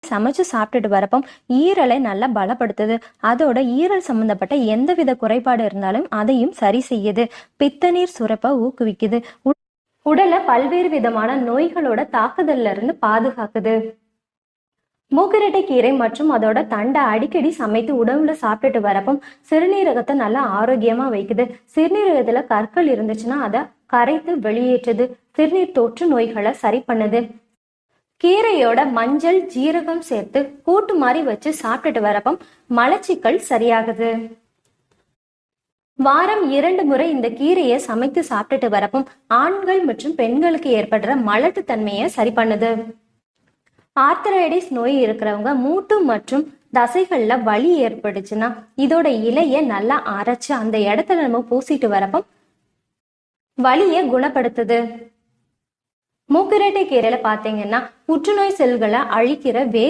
சமைச்சு சாப்பிட்டுட்டு வரப்போ ஈரலை நல்லா பலப்படுத்துது. அதோட ஈரல் சம்பந்தப்பட்ட எந்தவித குறைபாடு இருந்தாலும் அதையும் சரி செய்யுது. பித்தநீர் சுரப்ப ஊக்குவிக்குது. உடலை பல்வேறு விதமான நோய்களோட தாக்குதல்ல இருந்து பாதுகாக்குது. மூக்கிரட்டை கீரை மற்றும் அதோட தண்டை அடிக்கடி சமைத்து உணவுல சாப்பிட்டுட்டு வரப்போ சிறுநீரகத்தை நல்லா ஆரோக்கியமா வைக்குது. சிறுநீரகத்துல கற்கள் இருந்துச்சுன்னா அதை கரைத்து வெளியேற்றுது. சிறுநீர் தொற்று நோய்களை சரி பண்ணுது. கீரையோட மஞ்சள் ஜீரகம் சேர்த்து கூட்டு மாதிரி வச்சு சாப்பிட்டுட்டு வரப்போ மலச்சிக்கல் சரியாகுது. வாரம் 2 முறை இந்த கீரையை சமைத்து சாப்பிட்டுட்டு வரப்போ ஆண்கள் மற்றும் பெண்களுக்கு ஏற்படுற மலட்டு தன்மையை சரி பண்ணுது. ஆர்த்தரைடிஸ் நோய் இருக்கிறவங்க மூட்டு மற்றும் தசைகள்ல வலி ஏற்படுச்சுன்னா இதோட இலைய நல்லா அரைச்சு அந்த இடத்துல நம்ம பூசிட்டு வரப்போ வலியை குணப்படுத்துது. மூக்கிரட்டை கீரையில பாத்தீங்கன்னா புற்றுநோய் செல்களை அழிக்கிற வேதி